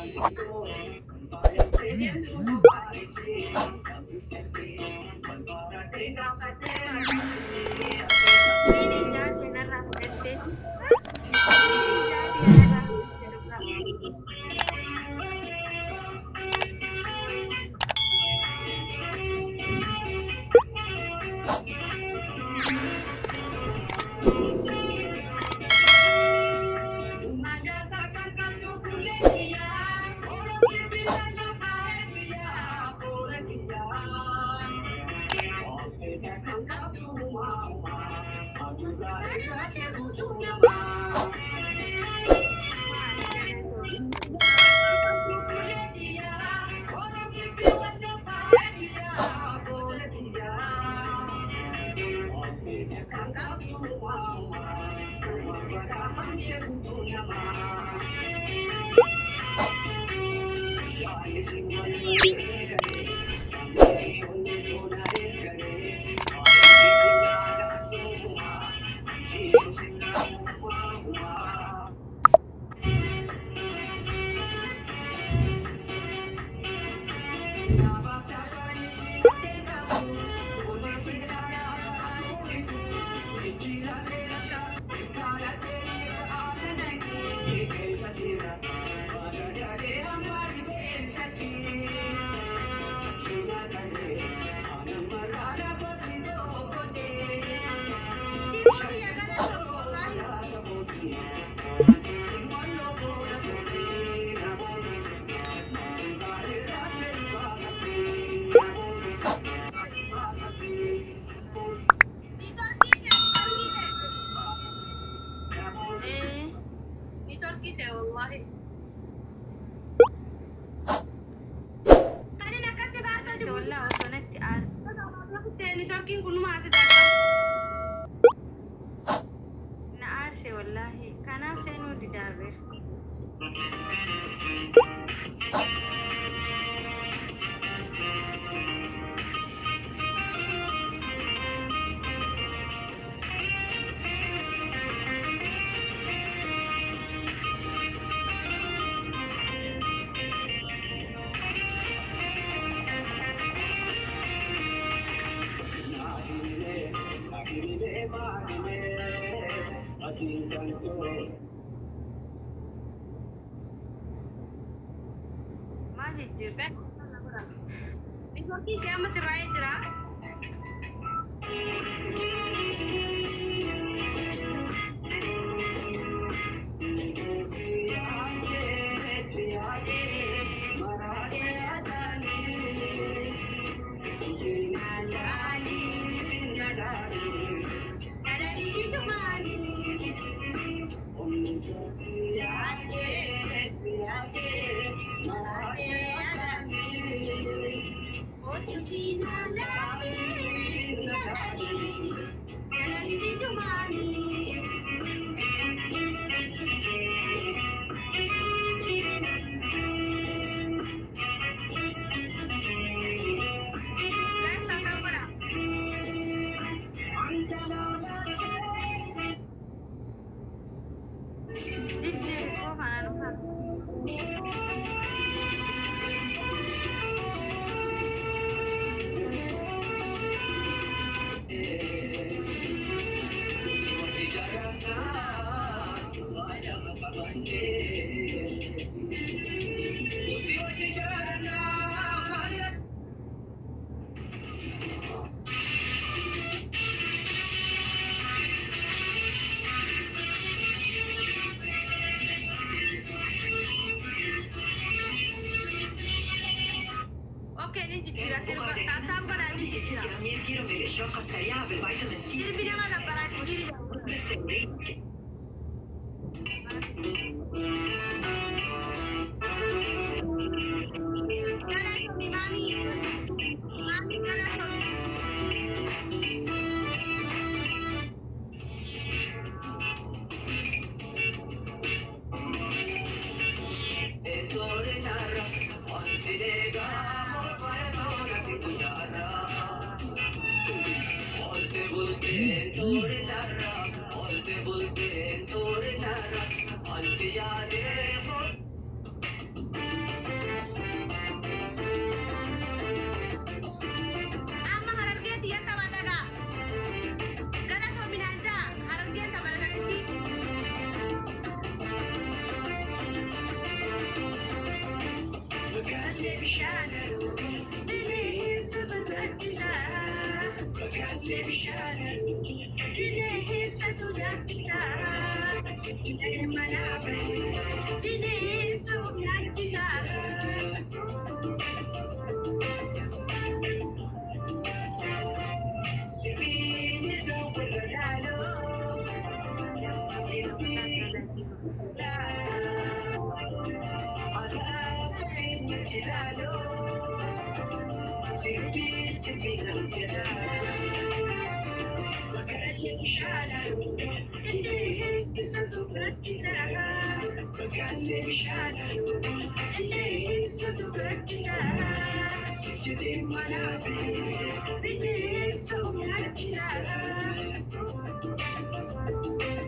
Ini jadi narang tete. Ini jadi narang tete.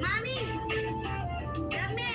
Mami, dame.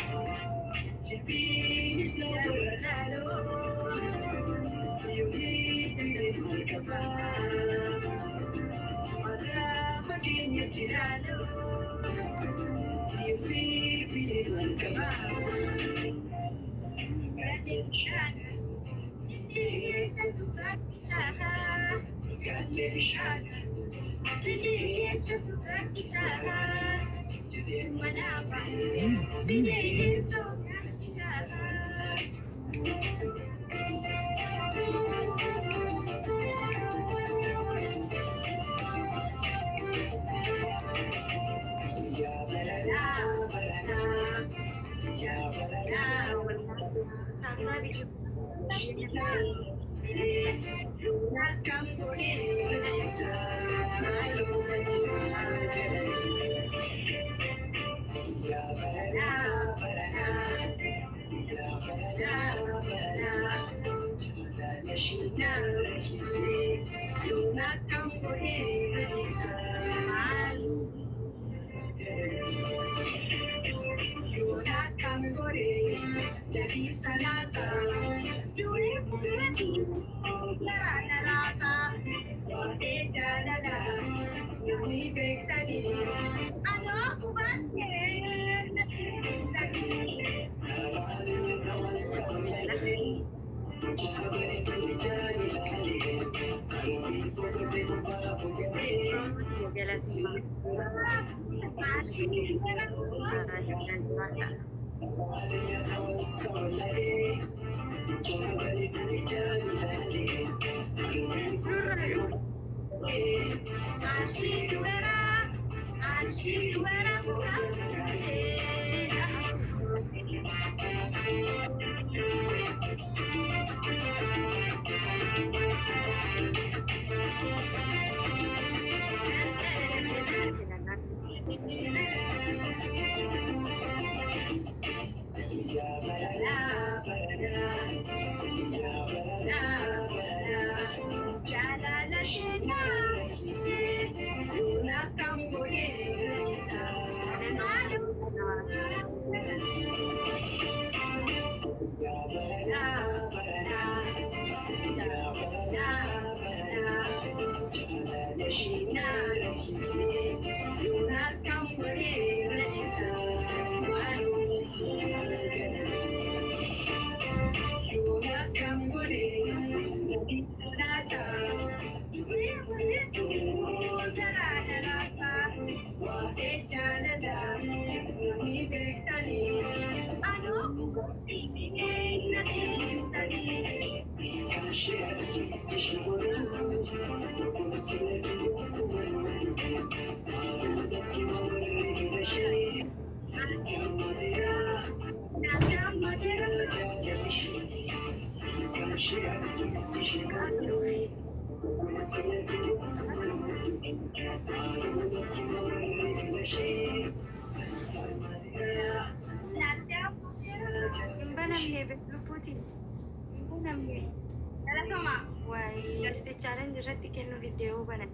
Challenge irratti kennu video banan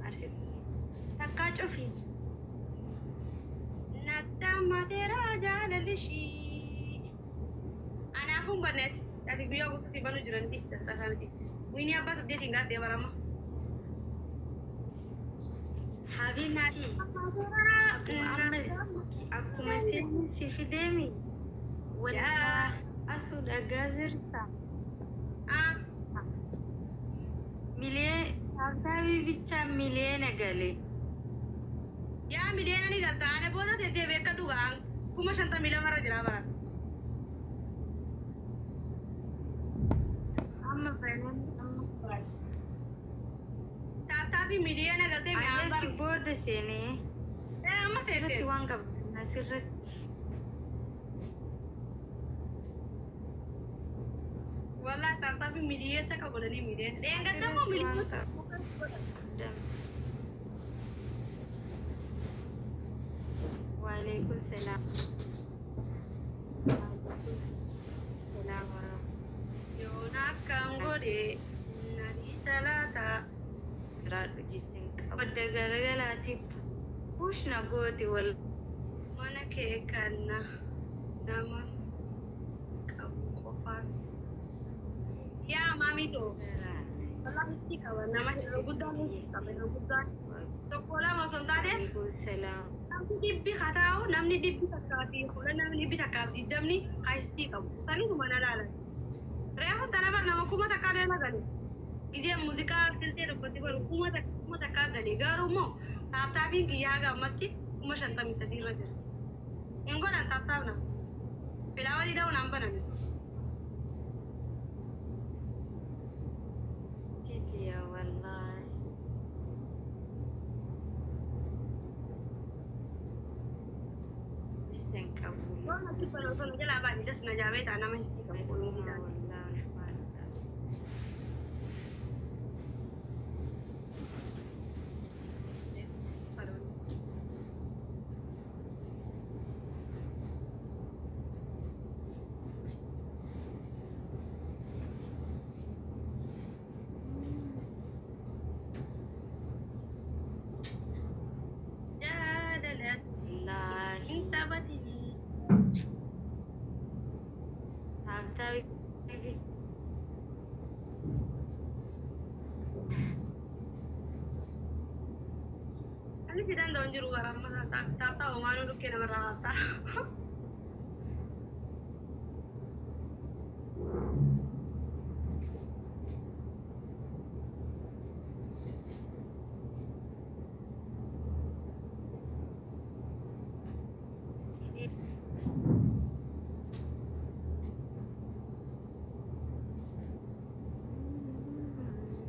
arsi takka cufi natta matera jaalalishi anafun banet ati guyyaa guutuutti banu jiran di tasaaniti wini abbas deeti ngaate barama habinati akkuma si fidemi wala asu daga zirta milee Tabii bicha miliyoona galee. Yaa miliyoona ni galta. Ana booda seetee beeka dhugaan 50,000 lamarra jira bara. Amma fayyadamu. Taataafi miliyoona galtee mi'aan Anis bara. booda seenee Amma irratti seetee. waan qabdu asirratti. Wallahi taataafi miliyoona akka godhanii miliyoona. Dheengadda moo miliyoona? Waalaikum salam. Waalaikum salam warahmatullahi. Yoona akkaan godhe nanii talaata. Jiraadhu jistiin qaba. Wadda galagalaatiif buushna gooti wal. Mana kee kanna nama qabu qofaan. Yaa maamito. Wallahi itti qaba nama yeroo guddaan qaba yeroo guddaan. Tokko lama osoo hin taane. Waalaikum salam. Namni dibbi hataa'u namni dibbi takkaa fi fuula namni dibbi takkaaf diddamni haayistii qabu. Saniitu mana laalan. Reefu tana bar nama kuma takkaa deema gale. Ijeen muuziqaa siltee dubbatti baru kuma takkaa gale. Garuu immoo taaptaapiin kiyyaa gammatti 53 irra jira. Hin godhan taaptaapna. Fedhaa walii dha'u naan baname. Titiya wallahi. Jistiin qabu. Waan akki bara osoo na jalaa baay'ee das na jaabee ta'a nama hitti qabu kunuun hidhaan. Ani sidang daun jiru garam mana tak tahu mana dulu kena merata.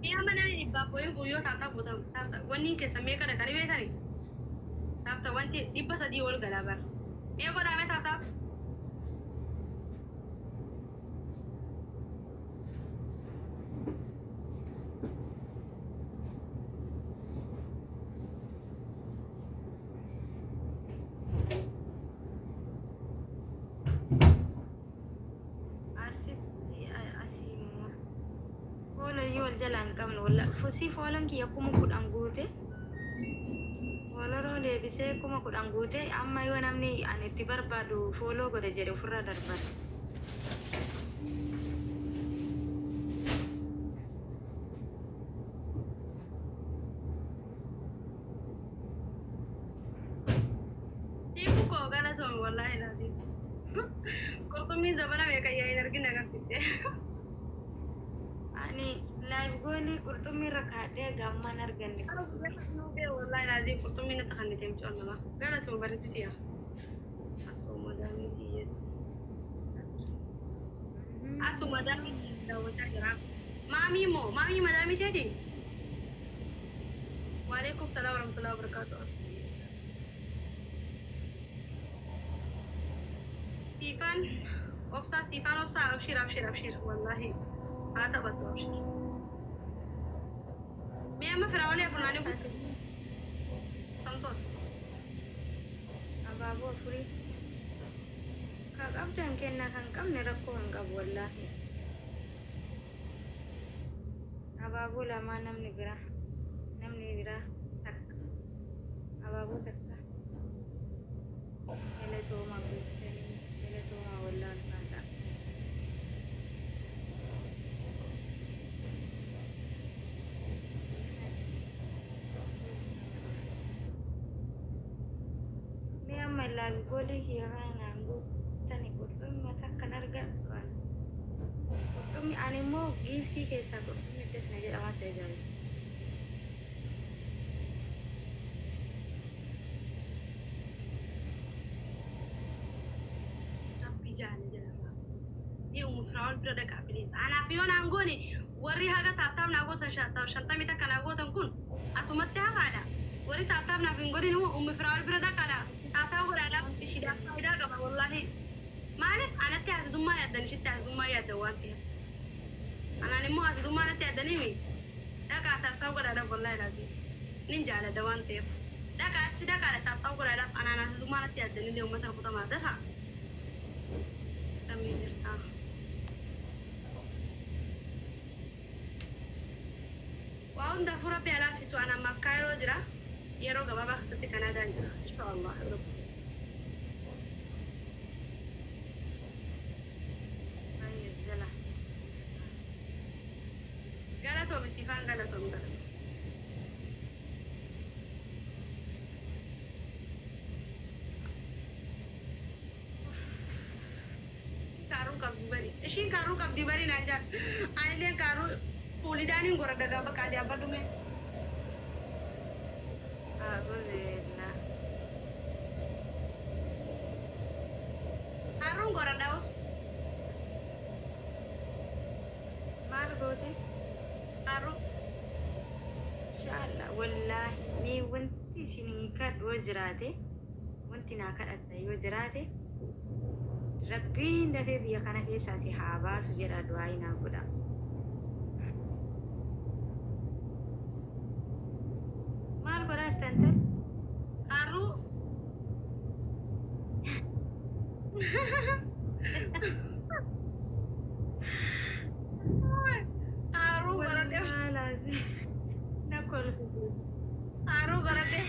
Iya mana ni bapak yang kuyo tata buta tata wani ke sampai kada kari beta ni. Tata wanti di pas adi ol galabar. Iya kau dah tata. Jalan kam wala fusi falan ki yakuma kudang gute wala ro le bise kuma kudang gute amma yo namni anetti barbadu follow gode jere furra darbar Ibu kok kana tuh wallahi lazim. Kurtumi zabana mereka ya energi nagar sitte. ani live goli kurtumi rakade gamman arganni Kalau biasa nube wallahi lazim kurtumi na takan di tempat nama. Gara tuh baru itu ya. Asu madami yes. Asu madami dah wajah gerak. Mami madami jadi. Waalaikumsalam warahmatullahi wabarakatuh. Stefan, abshir wallahi. Ada betul abshir. Mema Firawali aku nani bu. Tonton. ababo furi ka abdan kenna kan kam ne rakko ngab wallahi ababo la ma namni bira tak ababo takka ele to ma wallahi kanda mi amma la goli hiya hana ngu tani kurtumi mata kan arga kan kurtumi animo gifti kesa kurtumi tes na jira masa jari Firaa'ol bira dhaqaa bilis. Anaaf yoo naan goone warri haga taaptaaf naa gootan shantamii takka naa gootan kun asumatti hafaadha. Warri taaptaaf naaf hin godhin immoo ummi Firaa'ol bira dhaqaadha. Taaptaaf godhaadhaaf ishiidhaaf faayidaa qaba wallaahi. Maaliif anatti hasidummaa yaaddan ishitti hasidummaa yaaddan waan ta'eef. Anaan immoo hasidummaa natti yaaddaniimi dhaqaa taaptaaf godhaadhaaf wallaahi laati. Nin jaalladha waan ta'eef. Dhaqaa achi dhaqaadha taaptaaf godhaadhaaf anaan hasidummaa natti yaaddanillee uummata rukutamaa dafa. Samii jirtaa. Waa hunda fura beelaafisu anaan makkaa yeroo jira. Yeroo gabaabaa keessatti Kanaadaan jira. Inshaallah. Galatoom istifaan galatoom galatoom. Karuu qabdi bari. Ishiin karuu qabdi bari naan jaan. Anillee karuu fuulidaaniin gora dagaa bakka adii abba dhume. Agozela. Karuun gora dha'u. Maal goote? Karuu. Inshallah wallahi ni wanti isinii kadhu yoo jiraate wanti naa kadhatta yoo jiraate rabbiin dafee biyya kana keessaa si haa baasu jedha du'aa naa godha. Maal godhaa jirtan ta'e? Karuu. Karuu godhate. Wallahi na kolfisiisa. Karuu godhate.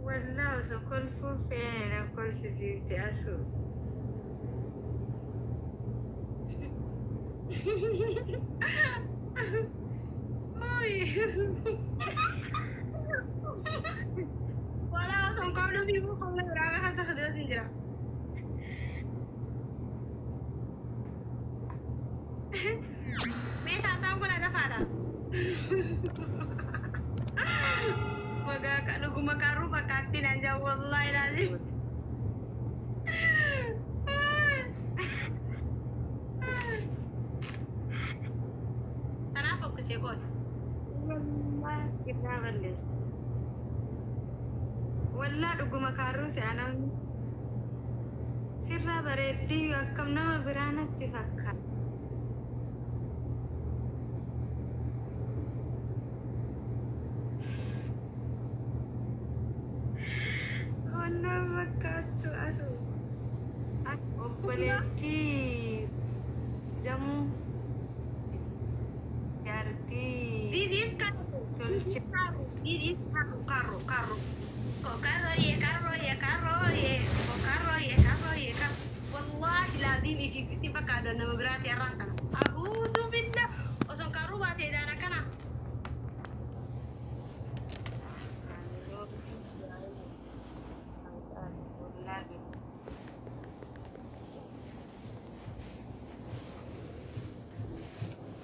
Wallahi osoo kolfuu feene na kolfisiifte asuu. Wala osoo qabdu biifuu qabna biraa akka kadeetiin jira. Mee taataan kun ada faadha. Magaa dhuguma karuu fakkaatti naan jaa wallahi ilaali. Kanaaf fokkisee qoota. Wallahi irraa balleessa. Wallahi dhuguma karuu se'anaan sirraa bareeddii akkam nama biraa natti fakkaata. Nama fakkaattu asuu. Obboleettii jamuu jaartii. This is karuu. Tolche. This is karuu. Carro, ye. Wallahi lazim iki bakka ada nama berarti arang kana. A'udzu billah. Osoo karuu baatee daana kana.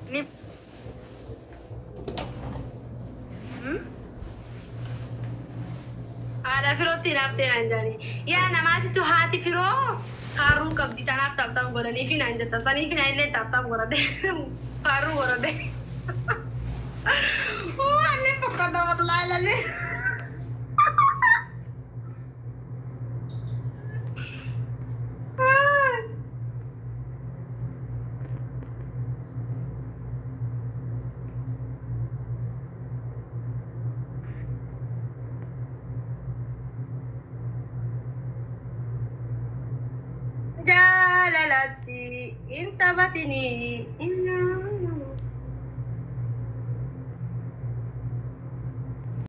Ini Ada firootti naftee naan jaani. Yaa namaati tu haati firoo karuu qabdi tanaaf taaptaaf godhanii fi naan jetta. Sanii fi naan illee taaptaaf godhate. Karuu godhate. Ani fakkaata wallahi lalle. Jalalati inta batini inna